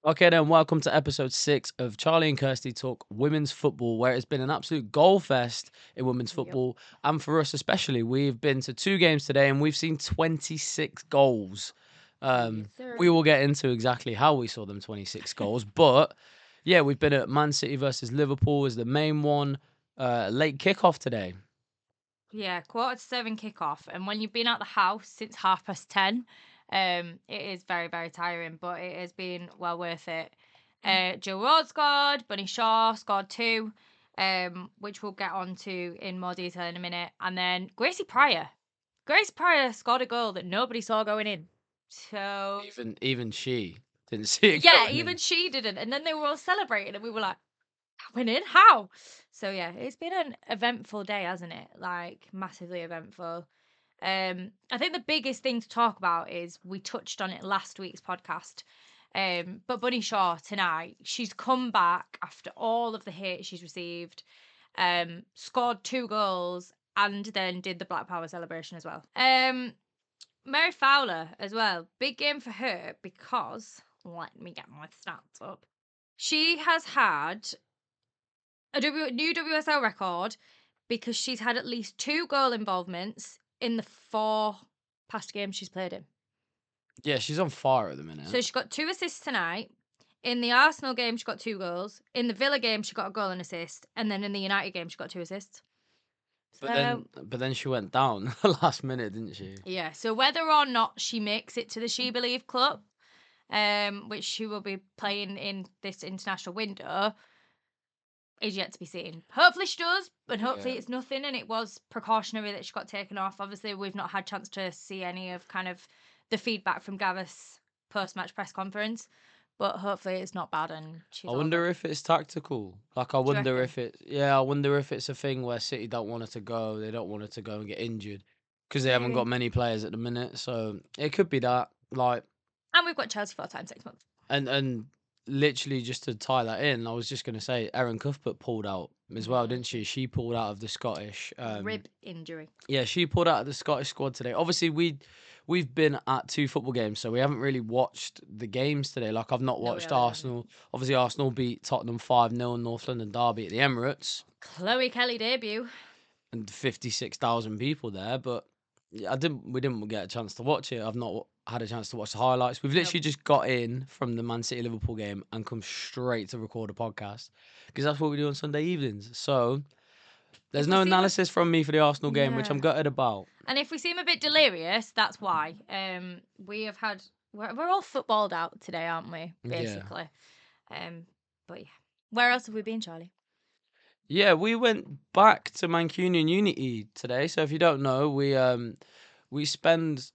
Okay, then welcome to episode 6 of Charlie and Kirsty Talk Women's Football, where it's been an absolute goal fest in women's Yep. football. And for us especially, we've been to 2 games today and we've seen 26 goals. Yes, We sir. will get into exactly how we saw them 26 goals. But yeah, we've been at Man City versus Liverpool as the main one. Late kickoff today. Yeah, 7:15 kickoff. And when you've been out the house since 10:30, it is very, very tiring, but it has been well worth it. Joe Roord scored, Bunny Shaw scored two, which we'll get on to in more detail in a minute. And then Gracie Pryor. Grace Pryor scored a goal that nobody saw going in. So Even she didn't see it yeah, going even in. she didn't. And then they were all celebrating, and we were like, winning? How? So yeah, it's been an eventful day, hasn't it? Like massively eventful. I think the biggest thing to talk about is we touched on it last week's podcast. But Bunny Shaw tonight, she's come back after all of the hate she's received, scored 2 goals, and then did the Black Power celebration as well. Mary Fowler as well. Big game for her because let me get my stats up. She has had a new WSL record because she's had at least 2 goal involvements in the 4 past games she's played in. Yeah, she's on fire at the So minute. she got 2 assists tonight. In the Arsenal game, she got 2 goals. In the Villa game, she got a goal and assist. And then in the United game, she got 2 assists. But So, then she went down last minute, didn't she? yeah. So whether or not she makes it to the She Believe Club, which she will be playing in this international window, is yet to be seen. Hopefully she does, and hopefully Yeah. it's nothing and it was precautionary that she got taken off. Obviously, we've not had chance to see any of kind of the feedback from Gavus post-match press conference, but hopefully it's not bad and I she's all wonder good. if it's tactical. Like, I Do you wonder reckon? if I wonder if it's a thing where City don't want her to go. They don't want her to go and get injured because they haven't got Maybe. many players at the minute. So it could be that. Like, And we've got Chelsea 4 times 6 months. and literally just to tie that in, I was just gonna say Erin Cuthbert pulled out as well, didn't she? She pulled out of the Scottish. Rib injury. Yeah, she pulled out of the Scottish squad today. Obviously, we've been at 2 football games, so we haven't really watched the games today. Like, I've not No, we watched haven't. Arsenal. Obviously, Arsenal beat Tottenham 5-0 North London derby at the Emirates, Chloe Kelly debut. and 56,000 people there. But yeah, we didn't get a chance to watch it. I've not had a chance to watch the highlights. We've Nope. literally just got in from the Man City Liverpool game and come straight to record a podcast because that's what we do on Sunday evenings. So there's If we no seem a analysis from me for the Arsenal game, which I'm yeah, gutted about. and if we seem a bit delirious, that's why. We have had we're all footballed out today, aren't we? Yeah. Basically. But yeah. Where else have we been, Charlie? Yeah, we went back to Mancunian Unity today. So if you don't know, we spend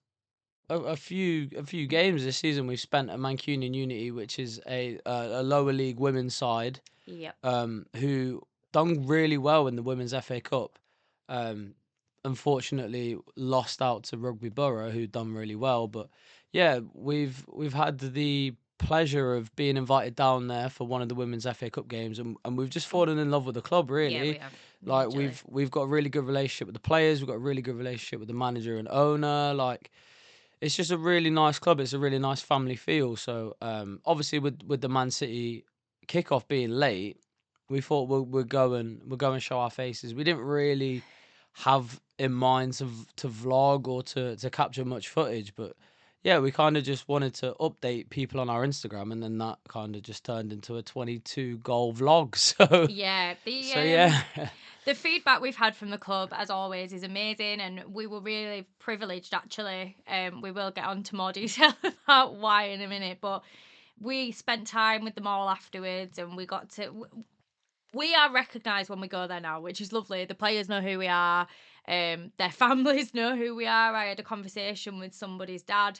a few games this season. We've spent at Mancunian Unity, which is a lower league women's side, Yep. who done really well in the Women's FA Cup. Um, Unfortunately, lost out to Rugby Borough, who done really well. But yeah, we've had the pleasure of being invited down there for one of the Women's FA Cup games, and we've just fallen in love with the club. Yeah, we Really, have. like Majorly. we've got a really good relationship with the players. We've got a really good relationship with the manager and owner. Like, it's just a really nice club. It's a really nice family feel. So obviously with the Man City kickoff being late, we thought we'll go and show our faces. We didn't really have in mind to vlog or to capture much footage, but yeah, we kind of just wanted to update people on our Instagram, and then that kind of just turned into a 22 goal vlog. Yeah, So yeah. the feedback we've had from the club, as always, is amazing, and we were really privileged. Actually, we will get on to more detail about why in a minute, but we spent time with them all afterwards, and we got to. We are recognised when we go there now, which is lovely. The players know who we are. Their families know who we are. I had a conversation with somebody's dad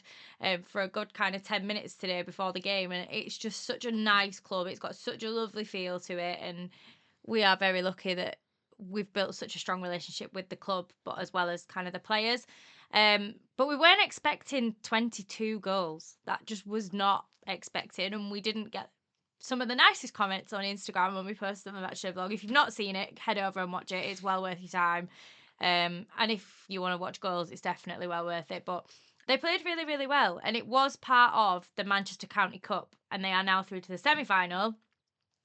for a good kind of 10 minutes today before the game, and it's just such a nice club. It's got such a lovely feel to it, and we are very lucky that we've built such a strong relationship with the club, but as well as kind of the players. But we weren't expecting 22 goals. That just was not expected, and we didn't get some of the nicest comments on Instagram when we posted on the Matchday vlog. If you've not seen it, head over and watch it. It's well worth your time. And if you want to watch goals, it's definitely well worth it. But They played really, really well, and it was part of the Manchester County Cup, and they are now through to the semi-final,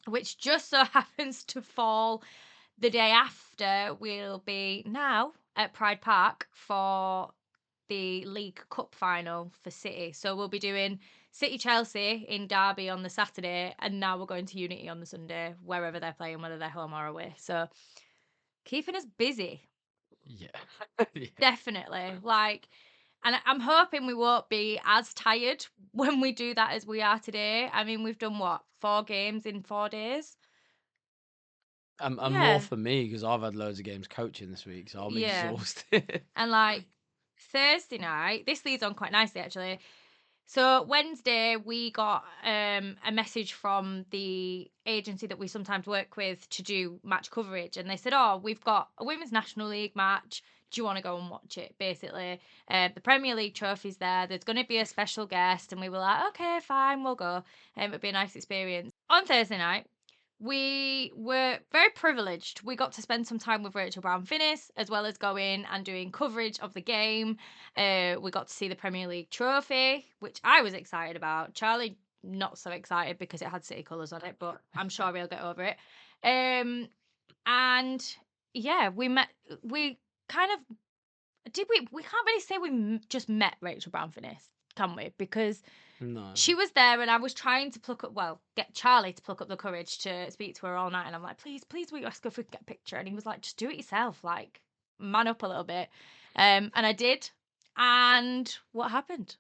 which just so happens to fall the day after we'll be now at Pride Park for the League Cup final for City. So we'll be doing City Chelsea in Derby on the Saturday, and now we're going to Unity on the Sunday, wherever they're playing, whether they're home or away. So keeping us busy, Yeah. Yeah. definitely. Like, and I'm hoping we won't be as tired when we do that as we are today. I mean, we've done what, 4 games in 4 days? And more Yeah, for me because I've had loads of games coaching this week, so I'm yeah. exhausted. And like Thursday night, this leads on quite nicely actually. So Wednesday we got a message from the agency that we sometimes work with to do match coverage, and they said, "Oh, we've got a Women's National League match. Do you want to go and watch it?" Basically, the Premier League trophy's there. There's going to be a special guest, and we were like, "Okay, fine, we'll go." It'd be a nice experience. On Thursday night, we were very privileged. We got to spend some time with Rachel Brown-Finnis, as well as going and doing coverage of the game. We got to see the Premier League trophy, which I was excited about. Charlie, not so excited because it had City colours on it, but I'm sure he'll get over it. And yeah, we kind of, we can't really say we just met Rachel Brown-Finnis, can we? Because No. she was there, and I was trying to get Charlie to pluck up the courage to speak to her all night. And I'm like, please, will you ask her if we can get a picture? And he was like, just do it yourself, like, man up a little bit. And I did. And what happened?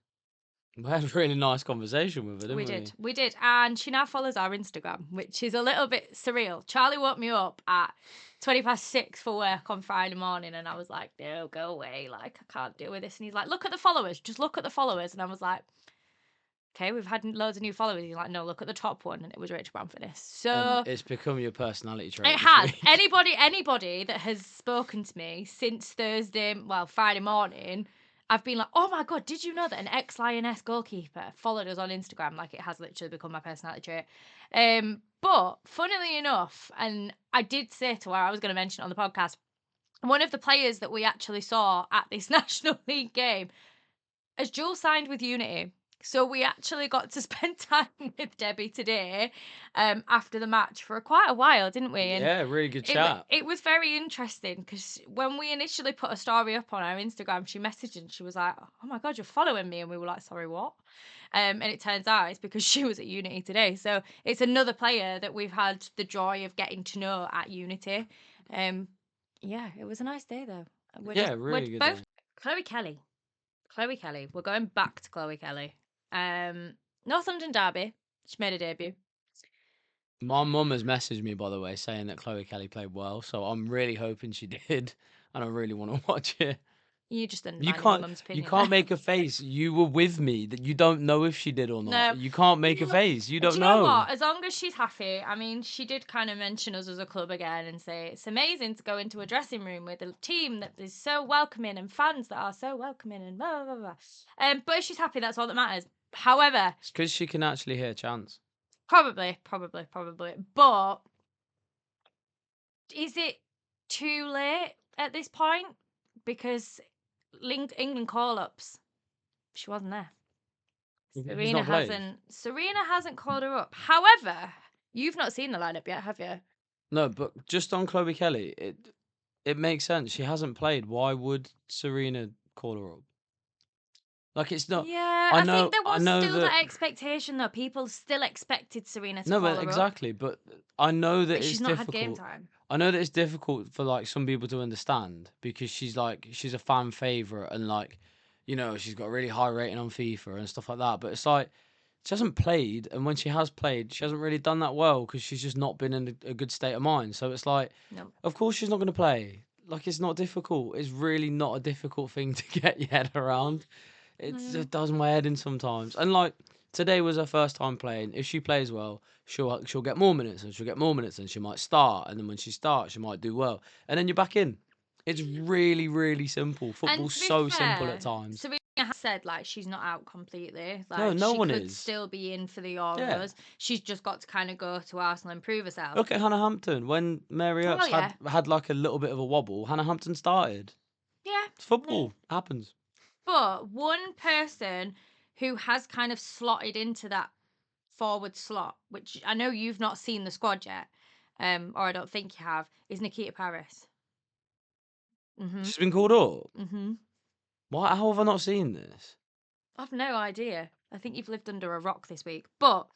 We had a really nice conversation with her, didn't we? We did. And she now follows our Instagram, which is a little bit surreal. Charlie woke me up at 6:20 for work on Friday morning, and I was like, no, go away. Like, I can't deal with this. And he's like, look at the followers. Just look at the followers. And I was like, okay, we've had loads of new followers. He's like, no, look at the top one, and it was Rachel Brown-Finnis. So It's become your personality trait it this has. week. Anybody that has spoken to me since Friday morning, I've been like, oh my God, did you know that an ex-Lioness goalkeeper followed us on Instagram? Like, it has literally become my personality trait. But funnily enough, and I did say to her, I was going to mention it on the podcast, one of the players that we actually saw at this National League game has dual signed with Unity. So we actually got to spend time with Debbie today, after the match for quite a while, didn't we? And Yeah, really good chat. it was very interesting because when we initially put a story up on our Instagram, she messaged and she was like, "Oh my God, you're following me," and we were like, "Sorry, what?" And it turns out it's because she was at Unity today. So it's another player that we've had the joy of getting to know at Unity. Yeah, it was a nice day though. Yeah, We're really good both day. Chloe Kelly. We're going back to Chloe Kelly. North London Derby. She made a debut. My mum has messaged me, by the way, saying that Chloe Kelly played well, so I'm really hoping she did, and I really want to watch it. You just You undermining my can't, mum's you opinion can't there. make a face. You were with me that you don't know if she did or No. not. You can't make a No. face. You Do don't you know know. what? As long as she's happy, I mean, she did kind of mention us as a club again and say it's amazing to go into a dressing room with a team that is so welcoming and fans that are so welcoming and blah blah blah. But if she's happy, that's all that matters. However, It's because she can actually hear chants. probably. But is it too late at this point? Because England call-ups, she wasn't there. He's not played. Serena hasn't called her up. However, you've not seen the lineup yet, have you? No, but just on Chloe Kelly, it makes sense. She hasn't played. Why would Serena call her up? Like it's not. Yeah, I I think know. there I was know still that. that expectation though. People still expected Serena to No, call but her up, exactly. But I know that but she's it's not had game difficult. time. I know that it's difficult for like some people to understand because she's a fan favorite and like, she's got a really high rating on FIFA and stuff like that. But it's like she hasn't played, and when she has played, she hasn't really done that well because she's just not been in a good state of mind. So it's like, No. of course she's not going to play. Like it's not difficult. It's really not a difficult thing to get your head around. It does my head in sometimes. And like today was her first time playing. If she plays well, she'll get more minutes and she'll get more minutes and she might start. And then when she starts, she might do well. And then you're back in. It's really, really simple. And Football's to be so simple fair, at times. Serena has said like she's not out completely. No, Like no she one could is. still be in for the Yeah. Euros. She's just got to kind of go to Arsenal and prove herself. Look at Hannah Hampton. When Mary Earps yeah. had like a little bit of a wobble, Hannah Hampton started. Yeah. It's football. Happens. But one person who has kind of slotted into that forward slot, which I know you've not seen the squad yet, or I don't think you have, is Nikita Paris. She's been called up. Mm-hmm. Why? How have I not seen this? I've no idea. I think you've lived under a rock this week. But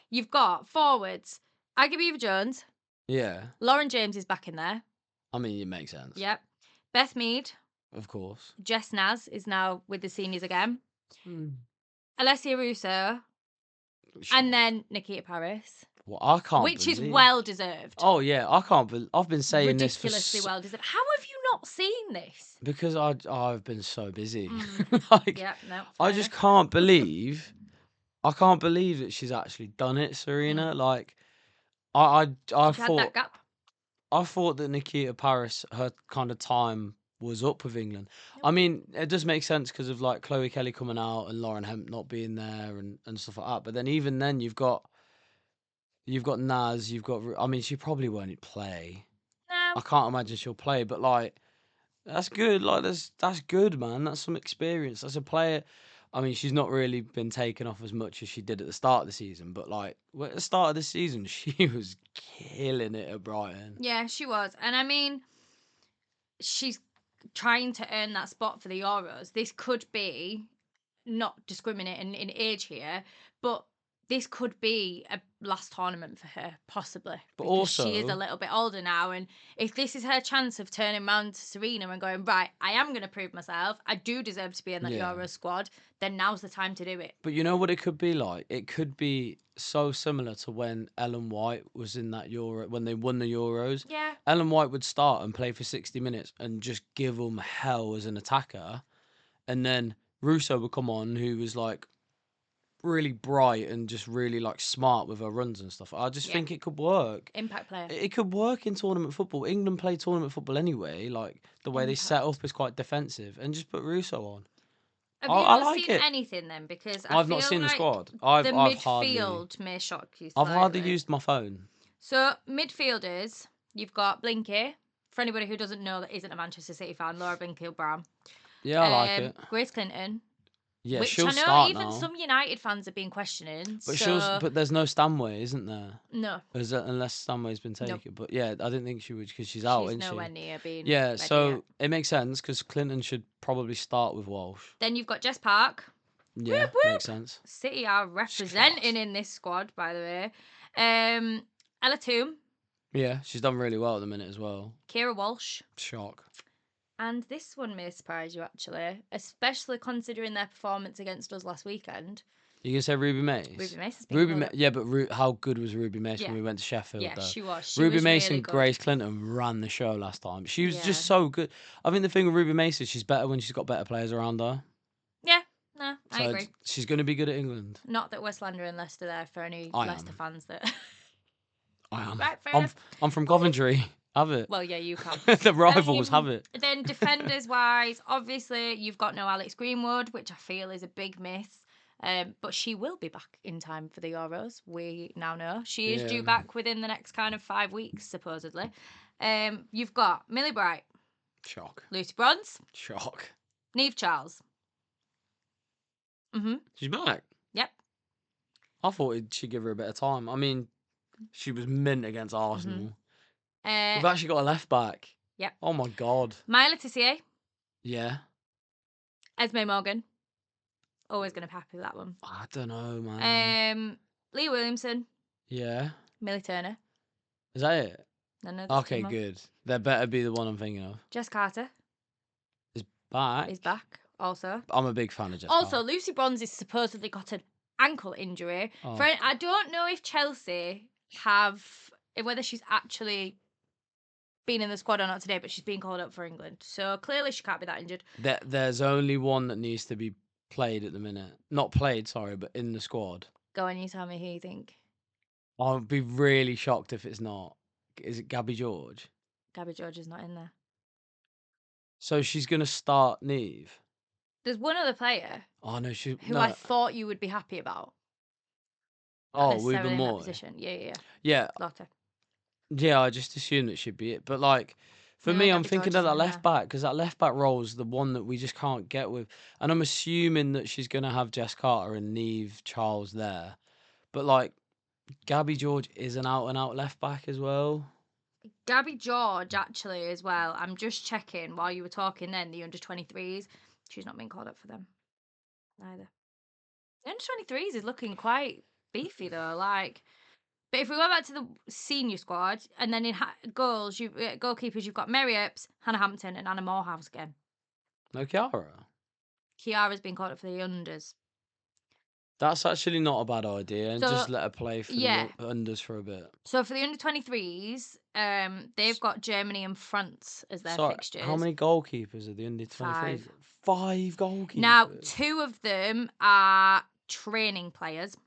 you've got forwards. Aggie Beaver-Jones. Yeah. Lauren James is back in there. I mean, it makes sense. Yep. Beth Mead. Of course. Jess Naz is now with the seniors again. Mm. Alessia Russo. And then Nikita Paris. Well, I can't Which is believe... well deserved. Oh, yeah. I can't believe... I've been saying this for... Ridiculously well deserved. How have you not seen this? Because I've been so busy. Yep, no, I fair just enough. can't believe... I can't believe that she's actually done it, Serena. Like, I She's had that thought... gap. I thought that Nikita Paris, her kind of time was up with England. I mean, it does make sense because of like Chloe Kelly coming out and Lauren Hemp not being there and stuff like that. But then even then, you've got Naz, I mean, she probably won't play. No. I can't imagine she'll play, but like that's good. Like that's good, man. That's some experience. That's a player. I mean, she's not really been taken off as much as she did at the start of the season, but like at the start of the season, she was killing it at Brighton. Yeah, she was. And I mean, she's trying to earn that spot for the Euros. This could be, not discriminating in age here, but this could be a last tournament for her, possibly. But because she is a also- little bit older now. And if this is her chance of turning around to Serena and going, right, I am going to prove myself, I do deserve to be in that Yeah. Euros squad, then now's the time to do it. But you know what it could be like? It could be so similar to when Ellen White was in that Euro, when they won the Euros. Yeah. Ellen White would start and play for 60 minutes and just give them hell as an attacker. And then Russo would come on, who was like really bright and just really like smart with her runs and stuff. I just Yeah. think it could work. Impact player. It could work in tournament football. England play tournament football anyway. Like the way they set up is quite defensive. And just put Russo on. Have I you not like seen it. anything then? Because I've feel not seen the like squad. the I've hardly... midfield may shock you I've slightly. hardly used my phone. So midfielders, you've got Blinky. For anybody who doesn't know that isn't a Manchester City fan, Laura Blinky-Brown. Yeah, I like it. Grace Clinton. Yeah, which she'll I know start even now. some United fans have been questioning. But but there's no Stanway, isn't there? No. Unless Stanway's been taken. Nope. But yeah, I didn't think she would because she's out, She's isn't nowhere she? near being Yeah, ready so yet. it makes sense because Clinton should probably start with Walsh. Then you've got Jess Park. Yeah, Whoop, whoop. makes sense. City are representing in this squad, by the way. Ella Toom. Yeah, she's done really well at the minute as well. Kira Walsh. Shock. And this one may surprise you, actually, especially considering their performance against us last weekend. You can say Ruby Mace? Ruby Mace has been called up. Yeah, but how good was Ruby Mace Yeah. when we went to Sheffield, Yeah, though? she was. She Ruby was Mace really and good. Grace Clinton ran the show last time. She was Yeah. just so good. I think the thing with Ruby Mace is she's better when she's got better players around her. Yeah, no, I agree. She's going to be good at England. Not that we're slandering Leicester there for any I Leicester am. fans that... I am. Right, fair enough. I'm from Coventry. Have it. Well, yeah, you can. The rivals have it. Then defenders-wise, obviously, you've got no Alex Greenwood, which I feel is a big miss. But she will be back in time for the Euros. We now know. She is due back within the next kind of 5 weeks, supposedly. You've got Millie Bright. Shock. Lucy Bronze. Shock. Niamh Charles. Mm-hmm. She's back. Yep. I thought she'd give her a bit of time. I mean, she was mint against Arsenal. We've actually got a left back. Yep. Oh my god. Maya Letitia. Yeah. Esme Morgan. Always going to be happy with that one. I don't know, man. Leah Williamson. Yeah. Millie Turner. Is that it? None of Okay, good. That better be the one I'm thinking of. Jess Carter Back. is back also. I'm a big fan of Jess Also, Carter. Lucy Bronze has supposedly got an ankle injury. Oh. I don't know if Chelsea have, whether she's actually been in the squad or not today, but she's been called up for England. So clearly she can't be that injured. There's only one that needs to be played at the minute. Not played, sorry, but in the squad. Go on, you tell me who you think. I'll be really shocked if it's not. Is it Gabby George? Gabby George is not in there. So she's going to start Niamh? There's one other player Oh, no, who I thought you would be happy about. Oh, necessarily Weaver in that Moore. position. Yeah. Yeah, Lotte. yeah, I just assumed that should be it. But, like, For No, me, I'm Gabby thinking George of that isn't in left there. back because that left back role is the one that we just can't get with. And I'm assuming that she's going to have Jess Carter and Neve Charles there. But like, Gabby George is an out and out left back as well. Gabby George, actually, as well. I'm just checking while you were talking then, the under 23s. She's not been called up for them either. The under 23s is looking quite beefy, though. Like, but if we go back to the senior squad, and then in goals, goalkeepers, you've got Mary Epps, Hannah Hampton, and Anna Morehouse again. No Kiara. Kiara's been called up for the unders. That's actually not a bad idea, and So, just let her play for yeah. the unders for a bit. So for the under 23s, they've got Germany and France as their Sorry, fixtures. how many goalkeepers are the under 23s? 5 goalkeepers. Now, 2 of them are training players.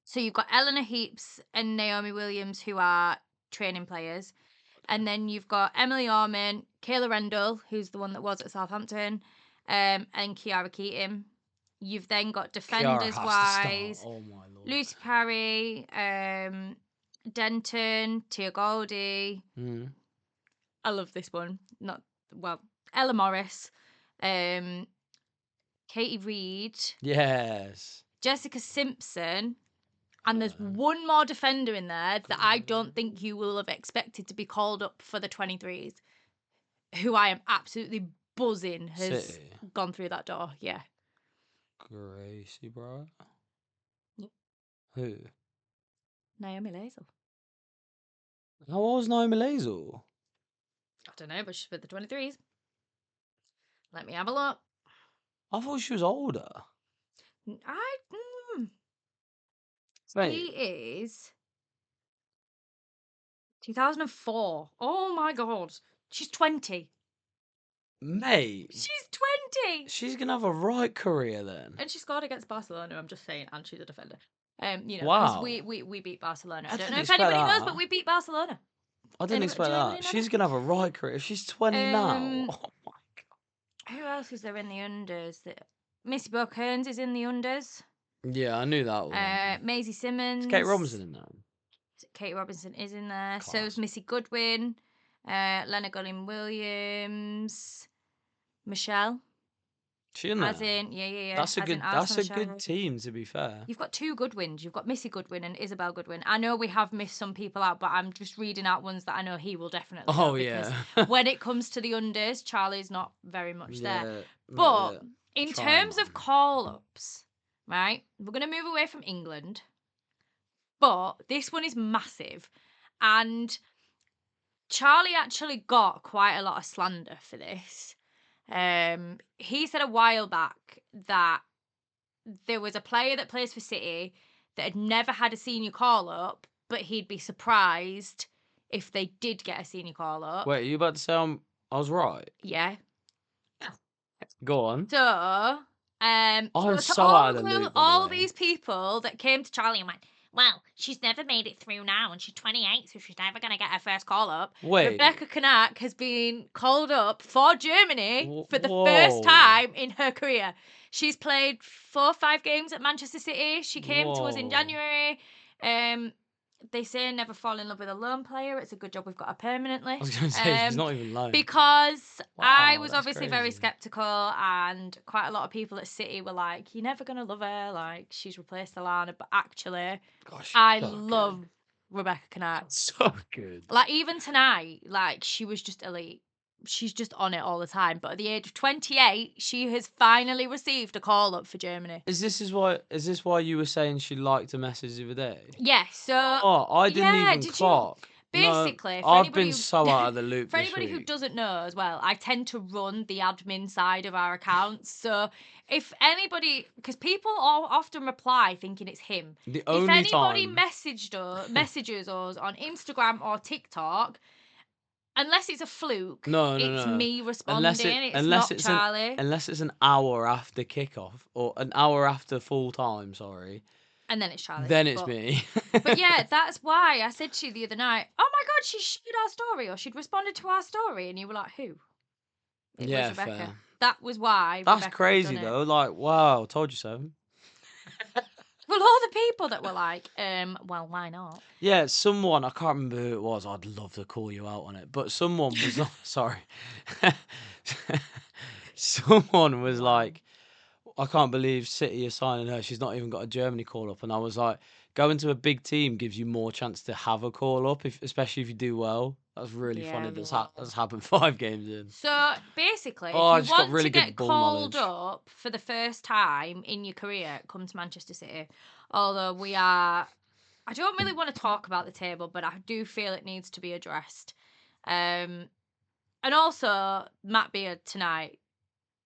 So you've got Eleanor Heaps and Naomi Williams, who are training players. And then you've got Emily Orman, Kayla Rendell, who's the one that was at Southampton, and Kiara Keating. You've then got defenders-wise, Oh my lord. Lucy Parry, Denton, Tia Goldie. I love this one. Ella Morris, Katie Reid. Yes. Jessica Simpson. And there's one more defender in there that I don't think you will have expected to be called up for the 23s, who I am absolutely buzzing has gone through that door. Yeah. Gracie, bro. Yep. Who? Naomi Lazel. How old is Naomi Lazel? I don't know, but she's with the 23s. Let me have a look. I thought she was older. She is 2004. Oh my god. She's 20. Mate. She's 20. She's going to have a right career then. And she scored against Barcelona, I'm just saying, and she's a defender. Because wow. we beat Barcelona. I don't didn't know if expect anybody knows, that. but we beat Barcelona. I didn't expect that. She's going to have a right career. If she's 20 now. Oh my god. Who else is there in the unders? Missy Kearns is in the unders. Yeah, I knew that one. Maisie Simmons. Is Kate Robinson in there? Kate Robinson is in there. So is Missy Goodwin. Lena Gollin Williams. Michelle. She in there? Yeah. That's a good team, to be fair. You've got 2 Goodwins. You've got Missy Goodwin and Isabel Goodwin. I know we have missed some people out, but I'm just reading out ones that I know he will definitely know. Yeah. When it comes to the unders, Charlie's not very much there. But in terms of call-ups, right, we're going to move away from England. But this one is massive. And Charlie actually got quite a lot of slander for this. He said a while back that there was a player that plays for City that had never had a senior call-up, but he'd be surprised if they did get a senior call-up. Wait, are you about to say I was right? Yeah. Go on. So, I'm so out of the loop, all these people that came to Charlie and went, well, she's never made it through now, and she's 28, so she's never going to get her first call-up. Wait. Rebecca Knack has been called up for Germany for the first time in her career. She's played 4 or 5 games at Manchester City. She came to us in January. They say never fall in love with a lone player. It's a good job we've got her permanently. I was going to say, she's not even loaned. Because I was obviously very sceptical, and quite a lot of people at City were like, you're never going to love her. Like, she's replaced Alana. But actually, I love Rebecca Knack. So good. Like, even tonight, like, she was just elite. She's just on it all the time. But at the age of 28, she has finally received a call-up for Germany. Is this why you were saying she liked a message the other day? Yeah, so... Oh, I didn't even clock. Basically, no, I've been so out of the loop. For anybody who doesn't know as well, I tend to run the admin side of our accounts. So if anybody, because people often reply thinking it's him. If anybody messages us on Instagram or TikTok, unless it's a fluke, it's me responding. Unless it's not Charlie. Unless it's an hour after kickoff or an hour after full time. Sorry. And then it's Charlie. Then it's me. But yeah, that's why I said to you the other night, oh my God, she shared our story, or she'd responded to our story. And you were like, who? It was Rebecca. Fair. That was why. That's Rebecca crazy though. Like, wow, told you so. Well, all the people that were like, well, why not? Yeah, someone, I can't remember who it was. I'd love to call you out on it, but someone was sorry. Someone was Wow. like, I can't believe City are signing her. She's not even got a Germany call up. And I was like, going to a big team gives you more chance to have a call up, especially if you do well. That's really funny. Yeah, That's happened 5 games in. So basically, Oh, if I you just got want to really good get ball called knowledge. up for the first time in your career, come to Manchester City. Although I don't really want to talk about the table, but I do feel it needs to be addressed. And also, Matt Beard tonight.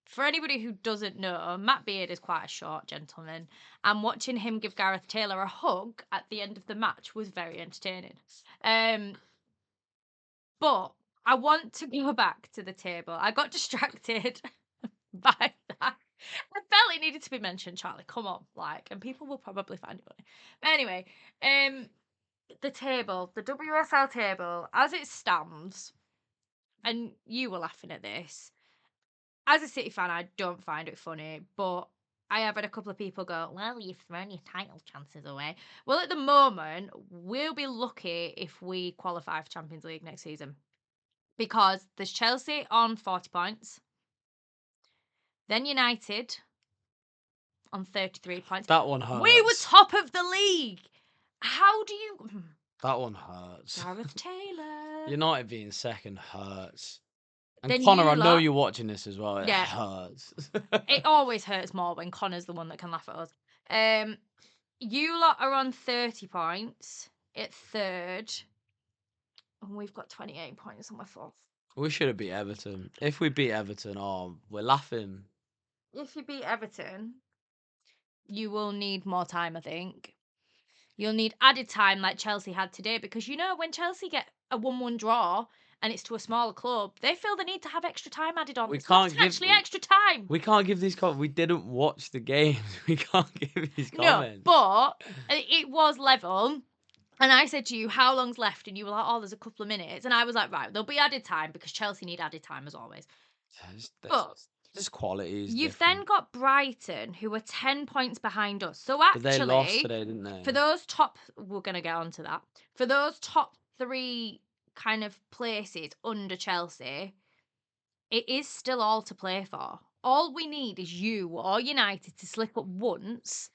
For anybody who doesn't know, Matt Beard is quite a short gentleman, and watching him give Gareth Taylor a hug at the end of the match was very entertaining. But I want to go back to the table. I got distracted by that. I felt it needed to be mentioned, Charlie. Come on, and people will probably find it funny. But anyway, the table, the WSL table, as it stands, and you were laughing at this. As a City fan, I don't find it funny, but I have had a couple of people go, well, you've thrown your title chances away. Well, at the moment, we'll be lucky if we qualify for Champions League next season. Because there's Chelsea on 40 points, then United on 33 points. That one hurts. We were top of the league. How do you... That one hurts. Gareth Taylor. United being second hurts. And Then Connor, you I know lot- you're watching this as well. It Yeah. hurts. It always hurts more when Connor's the one that can laugh at us. You lot are on 30 points at third. And we've got 28 points on my fourth. We should have beat Everton. If we beat Everton, oh, we're laughing. If you beat Everton, you will need more time, I think. You'll need added time like Chelsea had today, because when Chelsea get a 1-1 draw and it's to a smaller club, they feel the need to have extra time added on. It's not actually extra time. We can't give these comments. We didn't watch the games. We can't give these comments. No, but it was level. And I said to you, how long's left? And you were like, oh, there's a couple of minutes. And I was like, right, there'll be added time because Chelsea need added time as always. But this quality is you've different. then got Brighton, who are 10 points behind us. So actually, but they lost today, didn't they? For those top, we're going to get onto that. For those top 3 kind of places under Chelsea, it is still all to play for. All we need is you or United to slip up once,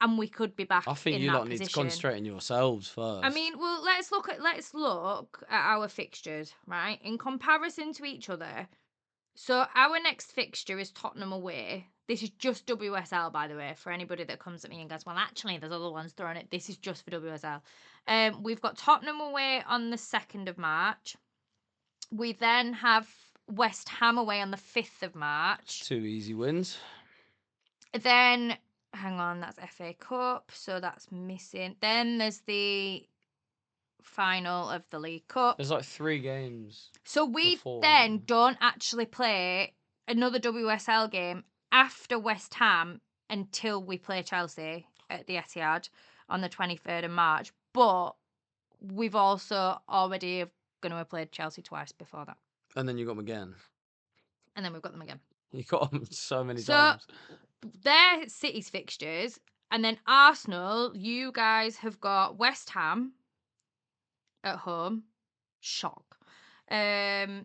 and we could be back. I think in you that lot need to concentrate on yourselves first. I mean, well, let's look at our fixtures, right? In comparison to each other. So our next fixture is Tottenham away. This is just WSL, by the way, for anybody that comes at me and goes, well, actually, there's other ones thrown it. This is just for WSL. We've got Tottenham away on the 2nd of March. We then have West Ham away on the 5th of March. 2 easy wins. Then, hang on, that's FA Cup, so that's missing. Then there's the final of the League Cup. There's like 3 games. So we then don't actually play another WSL game after West Ham until we play Chelsea at the Etihad on the 23rd of March. But we've also already going to have played Chelsea twice before that. And then you got them again. And then we've got them again. You got them so many times. They're City's fixtures. And then Arsenal, you guys have got West Ham at home. Shock. Then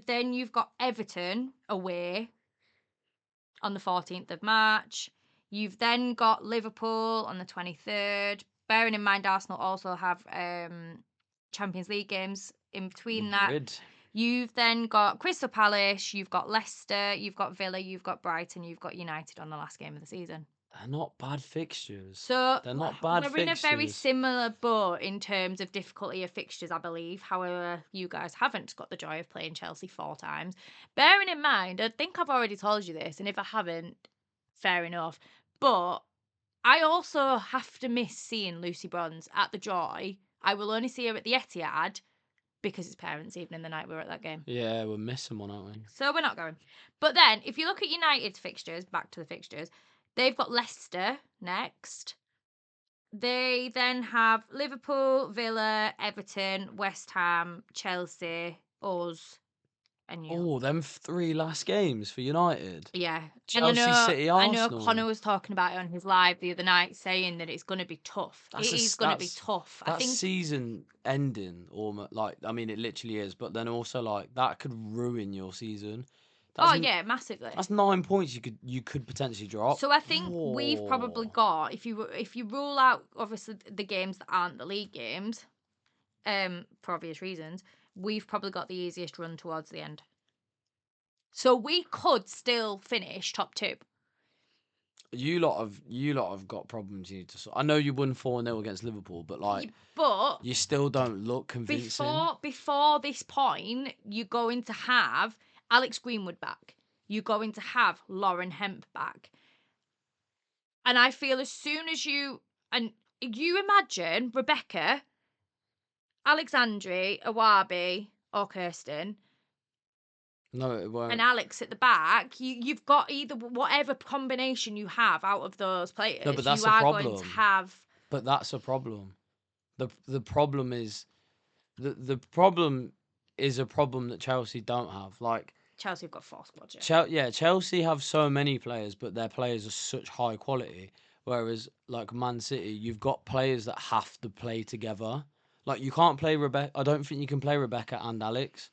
you've got Everton away on the 14th of March. You've then got Liverpool on the 23rd. Bearing in mind, Arsenal also have Champions League games in between that. You've then got Crystal Palace, you've got Leicester, you've got Villa, you've got Brighton, you've got United on the last game of the season. They're not bad fixtures. So they're not bad fixtures. We're in a very similar boat in terms of difficulty of fixtures, I believe. However, you guys haven't got the joy of playing Chelsea 4 times. Bearing in mind, I think I've already told you this, and if I haven't, fair enough. But I also have to miss seeing Lucy Bronze at the Joie. I will only see her at the Etihad because it's parents' evening the night we were at that game. Yeah, we're missing one, aren't we? So we're not going. But then, if you look at United's fixtures, back to the fixtures, they've got Leicester next. They then have Liverpool, Villa, Everton, West Ham, Chelsea, us, and you. Oh, them 3 last games for United. Yeah, Chelsea, and City, I know Arsenal. Connor was talking about it on his live the other night, saying that it's going to be tough. It is going to be tough. I That think. season ending, almost like I mean, it literally is. But then also like that could ruin your season. Oh That's yeah, massively. that's 9 points you could potentially drop. So I think we've probably got, if you rule out obviously the games that aren't the league games, for obvious reasons, we've probably got the easiest run towards the end. So we could still finish top 2. You lot have got problems you need to solve. I know you won 4-0 against Liverpool, but like But you still don't look convincing. before this point, you're going to have Alex Greenwood back. You're going to have Lauren Hemp back. And I feel as soon as you imagine Rebecca, Alexandri, Awabi, or Kirsten, No, it won't. and Alex at the back, you've got either whatever combination you have out of those players. No, but that's you a are problem. going to have. But that's a problem. The problem is the problem is a problem that Chelsea don't have. Like Chelsea have got 4 squads. Yeah. Chelsea have so many players, but their players are such high quality. Whereas like Man City, you've got players that have to play together. Like you can't play Rebecca. I don't think you can play Rebecca and Alex.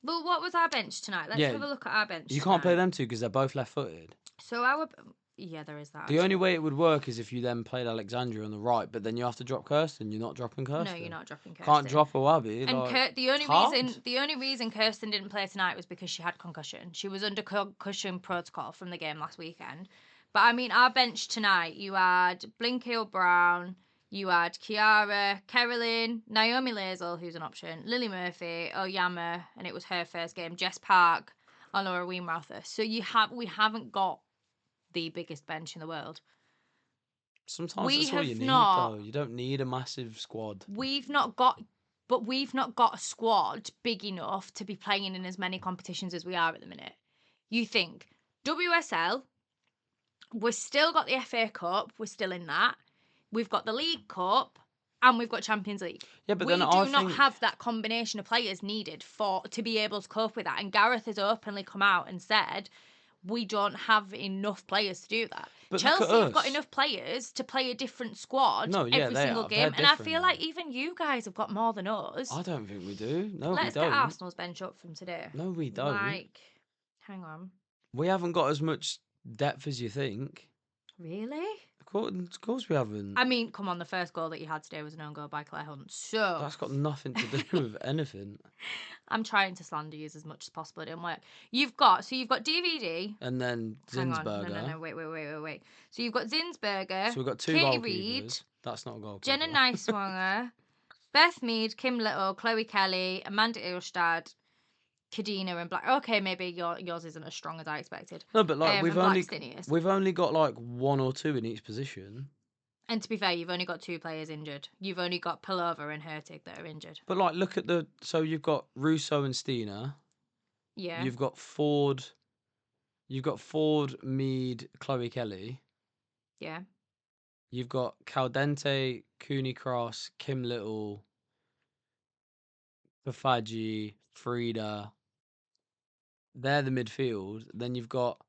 Well, what was our bench tonight? Let's have a look at our bench. You can't play them two because they're both left-footed. So there is that. The only way it would work is if you then played Alexandria on the right, but then you have to drop Kirsten. You're not dropping Kirsten. No, you're not dropping Kirsten. Can't drop Awabi. And the only reason Kirsten didn't play tonight was because she had concussion. She was under concussion protocol from the game last weekend. But I mean, our bench tonight, you had Blinky Brown, you had Kiara, Carolyn, Naomi Lazel, who's an option, Lily Murphy, Oyama, and it was her first game, Jess Park, and Laura Wienrouther. So we haven't got the biggest bench in the world. Sometimes that's all you need, though. You don't need a massive squad. We've not got a squad big enough to be playing in as many competitions as we are at the minute. You think WSL, we've still got the FA Cup, we're still in that. We've got the League Cup, and we've got Champions League. Yeah, but we then do not have that combination of players needed to be able to cope with that. And Gareth has openly come out and said, we don't have enough players to do that. But Chelsea have got enough players to play a different squad every single game. And I feel like even you guys have got more than us. I don't think we do. No, we don't. Let's get Arsenal's bench up from today. No, we don't. Hang on. We haven't got as much depth as you think. Really? Of course we haven't. I mean, come on, the first goal that you had today was an own goal by Claire Hunt. So that's got nothing to do with anything. I'm trying to slander you as much as possible. It didn't work. You've got DVD. And then Zinsberger. No. Wait. So you've got Zinsberger. So we've got 2 Katie goalkeepers. Reid, That's not a goalkeeper. Jenna Niswanger, Beth Mead, Kim Little, Chloe Kelly, Amanda Ilstad, Kadina and Black. Okay, maybe yours isn't as strong as I expected. No, but like we've only got like 1 or 2 in each position. And to be fair, you've only got 2 players injured. You've only got Palova and Hurtig that are injured. But like, look at so you've got Russo and Steiner. Yeah. You've got Ford. You've got Ford, Mead, Chloe Kelly. Yeah. You've got Caldente, Cooney Cross, Kim Little, Bafaji, Frida. They're the midfield. Then you've got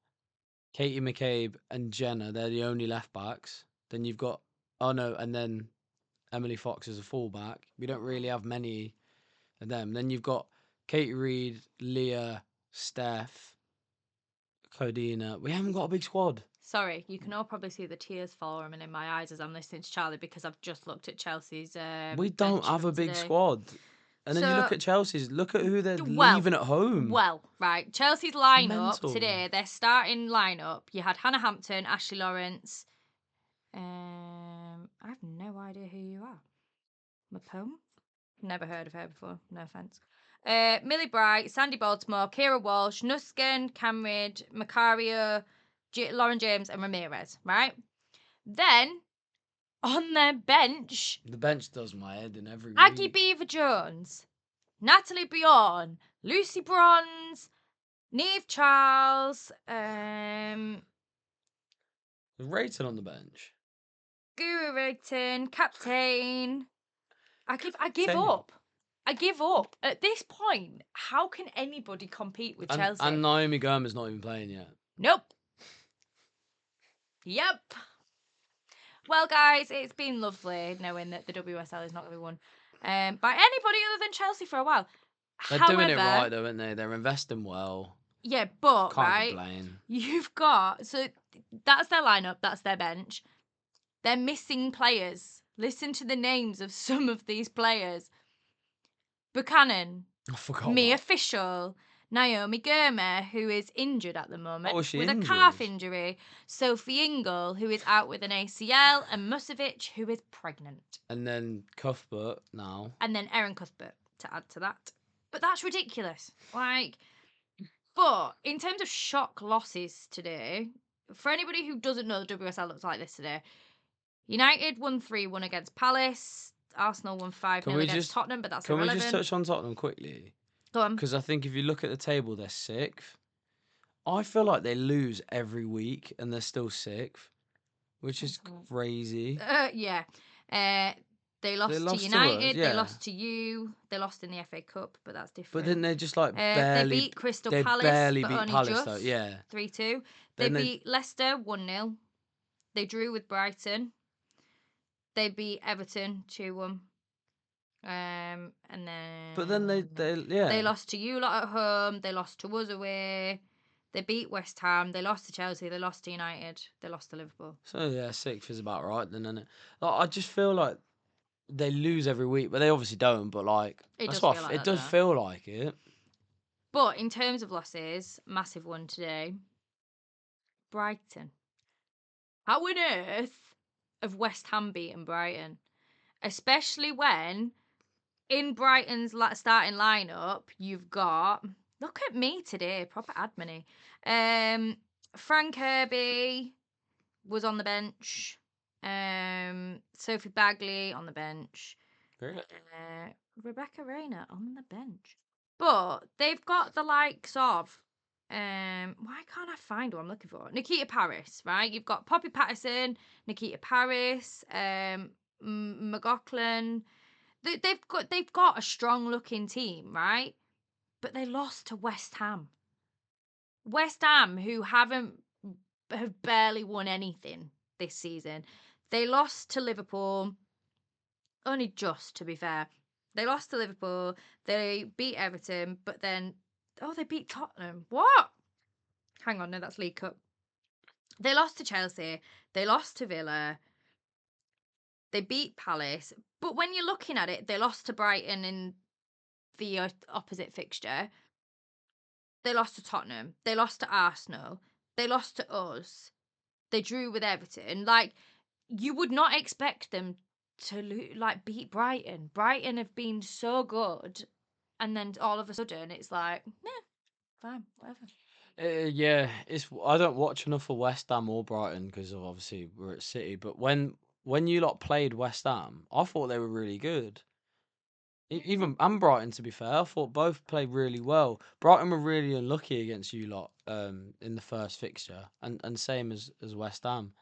Katie McCabe and Jenna. They're the only left backs. Then you've got and then Emily Fox is a fullback. We don't really have many of them. Then you've got Katie Reid, Leah, Steph, Codina. We haven't got a big squad. Sorry, you can all probably see the tears forming in my eyes as I'm listening to Charlie because I've just looked at Chelsea's. We don't have a big squad. And then you look at Chelsea's. Look at who they're leaving at home. Well, right. Chelsea's lineup today, their starting lineup, you had Hannah Hampton, Ashley Lawrence. I have no idea who you are. Mapone? Never heard of her before. No offence. Millie Bright, Sandy Baltimore, Kira Walsh, Nuskin, Camrid, Macario, Lauren James, and Ramirez. Right? Then, on their bench... The bench does my head in every Aggie week. Beaver Jones, Natalie Bjorn, Lucy Bronze, Neve Charles, Rayton on the bench. Guru Rayton, Captain. I give up. I give up. At this point, how can anybody compete with Chelsea? And Naomi Gomez not even playing yet. Nope. Yep. Well, guys, it's been lovely knowing that the WSL is not going to be won by anybody other than Chelsea for a while. They're doing it right, though, aren't they? They're investing well. Yeah, but Can't complain. You've got, so that's their lineup, that's their bench. They're missing players. Listen to the names of some of these players: Buchanan, I forgot. Mia Fishel, Naomi Gurma, who is injured at the moment was she with injured? a calf injury, Sophie Ingle, who is out with an ACL, and Musovic, who is pregnant. And then Cuthbert now. And then Erin Cuthbert to add to that. But that's ridiculous. But in terms of shock losses today, for anybody who doesn't know, the WSL looks like this today. United won 3-1 against Palace. Arsenal won 5-0 against Tottenham, but that's irrelevant. Can we just touch on Tottenham quickly? Go on. Because I think if you look at the table, they're 6th. I feel like they lose every week and they're still 6th, which is crazy. Yeah. They lost to United. They lost to you. They lost in the FA Cup, but that's different. But then they just barely. They beat Crystal Palace. They barely but beat only Palace, just, though. Yeah. 3-2. They beat Leicester 1-0. They drew with Brighton. They beat Everton 2-1. And then. But then they lost to you lot at home. They lost to us away. They beat West Ham. They lost to Chelsea. They lost to United. They lost to Liverpool. So yeah, 6th is about right then, isn't it? I just feel like they lose every week, but they obviously don't. But it does feel like it. But in terms of losses, massive one today. Brighton. How on earth have West Ham beaten Brighton? Especially when in Brighton's starting lineup, you've got, look at me today, proper admin-y. Frank Kirby was on the bench. Sophie Bagley on the bench. Rebecca Rayner on the bench. But they've got the likes of, why can't I find what I'm looking for? Nikita Paris, right? You've got Poppy Patterson, Nikita Paris, McLaughlin. They've got a strong looking team, right? But they lost to West Ham. West Ham, who have barely won anything this season. They lost to Liverpool, only just, to be fair. They lost to Liverpool, they beat Everton, but then, they beat Tottenham. What? Hang on, no, that's League Cup. They lost to Chelsea, they lost to Villa, they beat Palace, but when you're looking at it, they lost to Brighton in the opposite fixture. They lost to Tottenham, they lost to Arsenal, they lost to us, they drew with Everton. You would not expect them to beat Brighton. Brighton have been so good, and then all of a sudden it's fine, whatever. Yeah, I don't watch enough for West Ham or Brighton because obviously we're at City. But when you lot played West Ham, I thought they were really good. Even and Brighton, to be fair, I thought both played really well. Brighton were really unlucky against you lot in the first fixture, and same as West Ham.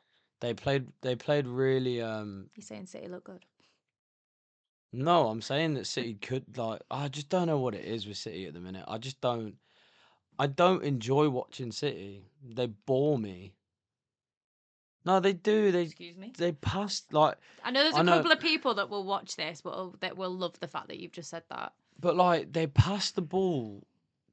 They played really. You're saying City look good? No, I'm saying that City could I just don't know what it is with City at the minute. I don't enjoy watching City. They bore me. No, they do. Excuse me? They pass I know there's a couple of people that will watch this, but that will love the fact that you've just said that. But they pass the ball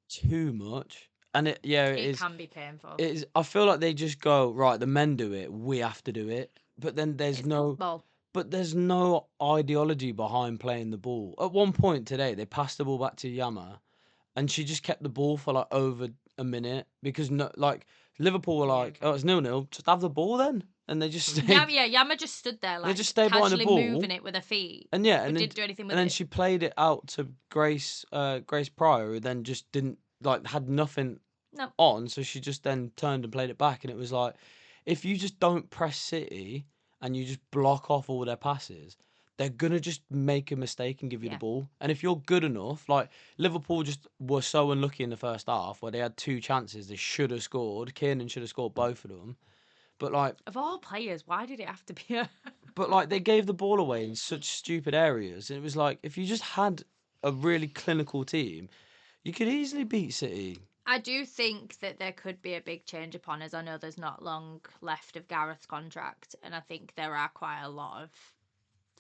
too much. And it can be painful. It is. I feel like they just go, right, the men do it, we have to do it. But then there's football. But there's no ideology behind playing the ball. At one point today, they passed the ball back to Yama, and she just kept the ball for over a minute because Liverpool were oh, it's 0-0, just have the ball then. And they just stayed. Yama just stood there they just stayed behind the ball, moving it with her feet. And and didn't do anything with it. And then she played it out to Grace Pryor, who then just didn't had nothing on, so she just then turned and played it back. And it was if you just don't press City and you just block off all their passes, they're gonna just make a mistake and give you the ball. And if you're good enough, Liverpool just were so unlucky in the first half where they had 2 chances they should have scored. Kiernan should have scored both of them. But of all players, why did it have to be her? But they gave the ball away in such stupid areas. And it was if you just had a really clinical team, you could easily beat City. I do think that there could be a big change upon us. I know there's not long left of Gareth's contract, and I think there are quite a lot of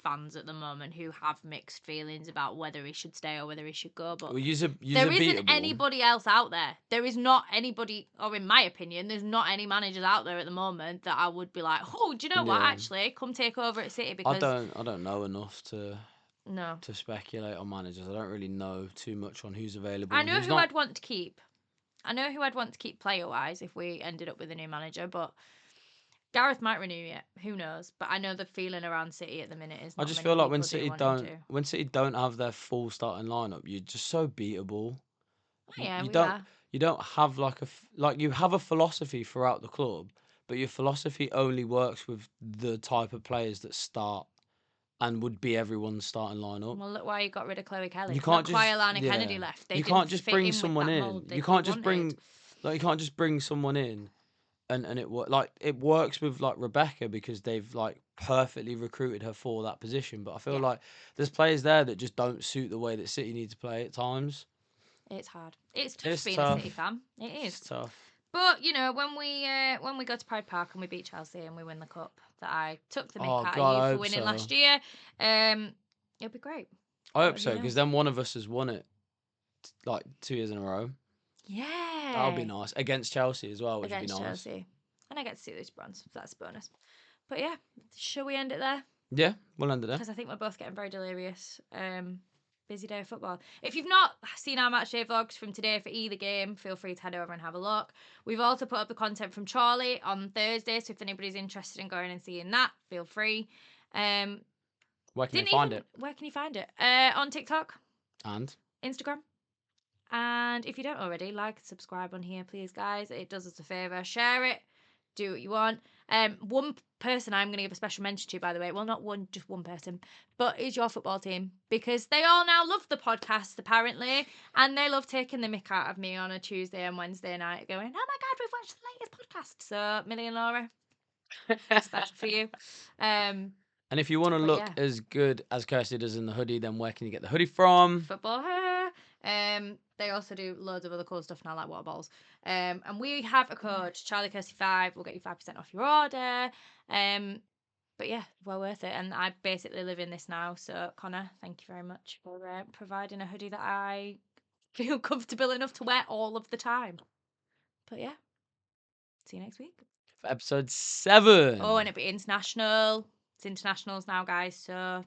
fans at the moment who have mixed feelings about whether he should stay or whether he should go. But Well, you're there isn't beatable. anybody else out there. There is not anybody, or in my opinion, there's not any managers out there at the moment that I would be like, oh, do you know what? Yeah. Actually, come take over at City, because I don't know enough to no. speculate on managers. I don't really know too much on who's available. I and know who's who not. I'd want to keep. I know who I'd want to keep player wise if we ended up with a new manager, but Gareth might renew it. Who knows? But I know the feeling around City at the minute is I not just many feel like people do want him to. when City don't have their full starting lineup, you're just so beatable. Oh, yeah, You we don't are. you don't have like you have a philosophy throughout the club, but your philosophy only works with the type of players that start and would be everyone's starting lineup. Well, look why you got rid of Chloe Kelly. You can't Look why just Alana Kennedy left. They You didn't can't just fit bring in with someone that in. mold that You we can't just wanted. bring someone in and it works with like Rebecca because they've like perfectly recruited her for that position. But I feel Yeah. like there's players there that just don't suit the way that City need to play at times. It's hard. It's tough It's being a tough. City fan. It It's is. tough. But you know, when we go to Pride Park and we beat Chelsea and we win the cup, that I took the mick Oh out God, of I you for hope winning so. last year, it'll be great. I hope What do so you know? because then one of us has won it like 2 years in a row. Yeah. That would be nice against Chelsea as well, which would be Against nice. Chelsea. And I get to see this bronze, so that's a bonus. But yeah, shall we end it there? Yeah, we'll end it there. Because I think we're both getting very delirious. Busy day of football. If you've not seen our matchday vlogs from today for either game, feel free to head over and have a look. We've also put up the content from Charlie on Thursday, so if anybody's interested in going and seeing that, feel free. Where can you find it? Where can you find it? On TikTok And Instagram. And if you don't already, like and subscribe on here, please, guys. It does us a favour. Share it. Do what you want. One person I'm going to give a special mention to, by the way, well, not one, just one person, but is your football team, because they all now love the podcast, apparently, and they love taking the mick out of me on a Tuesday and Wednesday night, going, oh my God, we've watched the latest podcast. So, Millie and Laura, special for you. And if you want to look yeah. as good as Kirsty does in the hoodie, then where can you get the hoodie from? Football Her. They also do loads of other cool stuff now, like water balls. And we have a code, CharlieKirsty5. We'll get you 5% off your order. But yeah, well worth it. And I basically live in this now. So Connor, thank you very much for providing a hoodie that I feel comfortable enough to wear all of the time. But yeah, see you next week. For episode 7. Oh, and it'll be international. It's internationals now, guys. So